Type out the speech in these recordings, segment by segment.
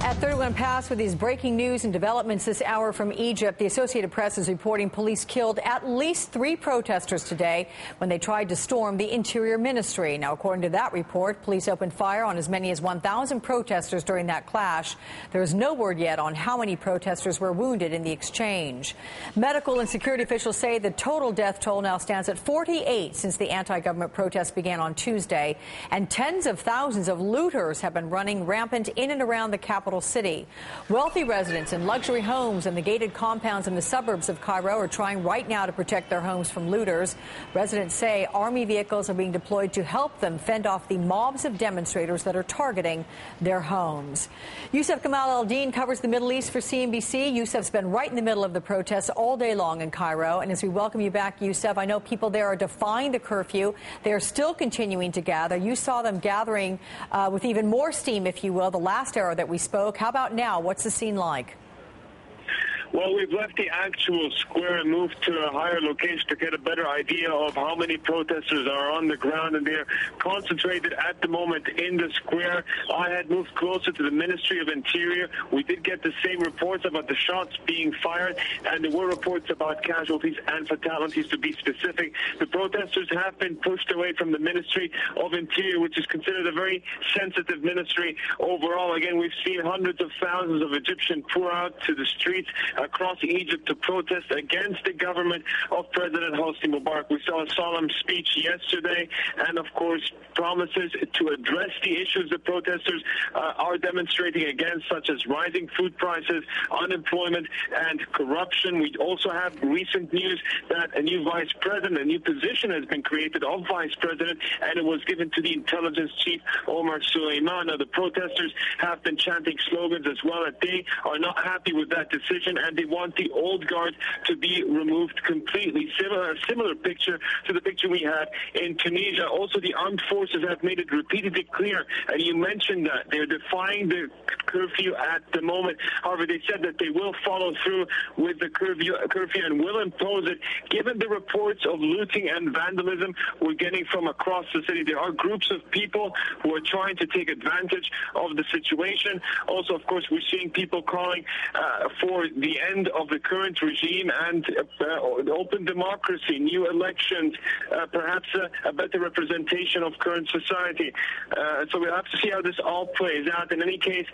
At 31 past with these breaking news and developments this hour from Egypt, the Associated Press is reporting police killed at least 3 protesters today when they tried to storm the Interior Ministry. Now, according to that report, police opened fire on as many as 1,000 protesters during that clash. There is no word yet on how many protesters were wounded in the exchange. Medical and security officials say the total death toll now stands at 48 since the anti-government protests began on Tuesday, and tens of thousands of looters have been running rampant in and around the capital city. Wealthy residents in luxury homes and the gated compounds in the suburbs of Cairo are trying right now to protect their homes from looters. Residents say army vehicles are being deployed to help them fend off the mobs of demonstrators that are targeting their homes. Yousef Gamal El-Din covers the Middle East for CNBC. Yousef's been right in the middle of the protests all day long in Cairo. And as we welcome you back, Yousef, I know people there are defying the curfew. They are still continuing to gather. You saw them gathering with even more steam, if you will, the last hour that we spoke. How about now? What's the scene like? Well, we've left the actual square and moved to a higher location to get a better idea of how many protesters are on the ground, and they're concentrated at the moment in the square. I had moved closer to the Ministry of Interior. We did get the same reports about the shots being fired, and there were reports about casualties and fatalities, to be specific. The protesters have been pushed away from the Ministry of Interior, which is considered a very sensitive ministry overall. Again, we've seen hundreds of thousands of Egyptians pour out to the streets across Egypt to protest against the government of President Hosni Mubarak. We saw a solemn speech yesterday and, of course, promises to address the issues the protesters are demonstrating against, such as rising food prices, unemployment, and corruption. We also have recent news that a new vice president, a new position has been created of vice president, and it was given to the intelligence chief, Omar Suleiman. Now, the protesters have been chanting slogans as well that they are not happy with that decision, and they want the old guard to be removed completely. A similar picture to the picture we had in Tunisia. Also, the armed forces have made it repeatedly clear, and you mentioned that they're defying the curfew at the moment. However, they said that they will follow through with the curfew and will impose it. Given the reports of looting and vandalism we're getting from across the city, there are groups of people who are trying to take advantage of the situation. Also, of course, we're seeing people calling for the end of the current regime and open democracy, new elections, perhaps a better representation of current society. So we'll have to see how this all plays out. In any case,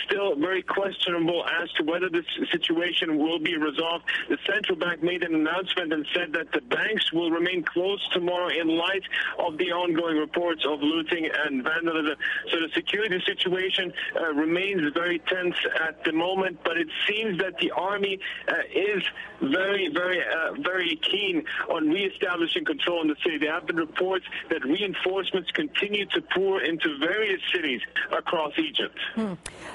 still very questionable as to whether this situation will be resolved. The central bank made an announcement and said that the banks will remain closed tomorrow in light of the ongoing reports of looting and vandalism. So the security situation remains very tense at the moment, but it seems that the army is very keen on reestablishing control in the city. There have been reports that reinforcements continue to pour into various cities across Egypt.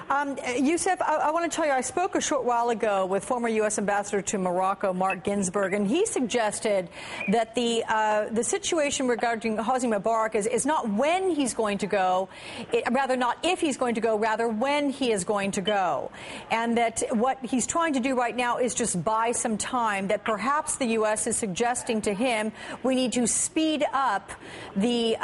Yousef, I want to tell you, I spoke a short while ago with former U.S. Ambassador to Morocco, Mark Ginsburg, and he suggested that the situation regarding Hosni Mubarak is not when he's going to go, rather not if he's going to go, rather when he is going to go. And that what he's trying to do right now is just buy some time, that perhaps the U.S. is suggesting to him we need to speed up the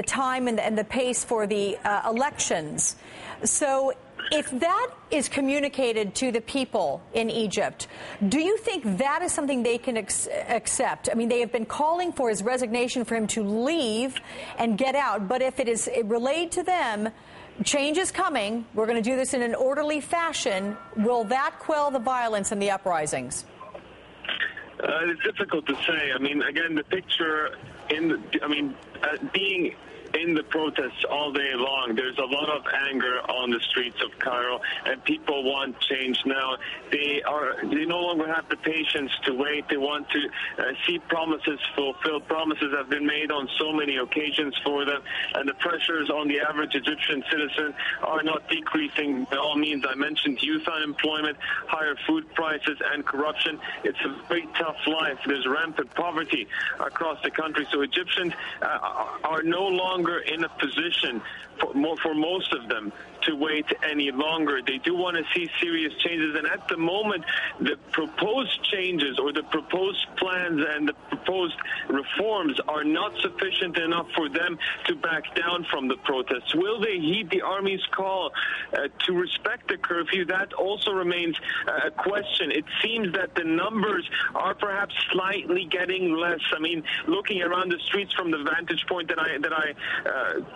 time and the pace for the elections. So if that is communicated to the people in Egypt, do you think that is something they can accept? I mean, they have been calling for his resignation, for him to leave and get out. But if it is relayed to them, change is coming, we're going to do this in an orderly fashion, will that quell the violence and the uprisings? It's difficult to say. I mean, again, the picture being in the protests all day long, there's a lot of anger on the streets of Cairo, and people want change now. They no longer have the patience to wait. They want to see promises fulfilled. Promises have been made on so many occasions for them, and the pressures on the average Egyptian citizen are not decreasing by all means. I mentioned youth unemployment, higher food prices, and corruption. It's a very tough life. There's rampant poverty across the country, so Egyptians are no longer longer in a position for most of them to wait any longer. They do want to see serious changes, and at the moment, the proposed changes or the proposed plans and the proposed reforms are not sufficient enough for them to back down from the protests. Will they heed the army's call to respect the curfew? That also remains a question. It seems that the numbers are perhaps slightly getting less. I mean, looking around the streets from the vantage point that I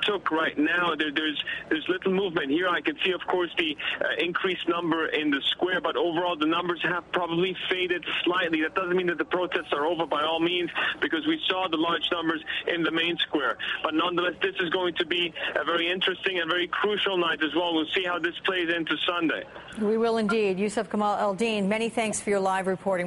took right now, there's little movement. Here I can see, of course, the increased number in the square, but overall the numbers have probably faded slightly. That doesn't mean that the protests are over by all means, because we saw the large numbers in the main square. But nonetheless, this is going to be a very interesting and very crucial night as well. We'll see how this plays into Sunday. We will indeed. Yousef Gamal El-Din, many thanks for your live reporting.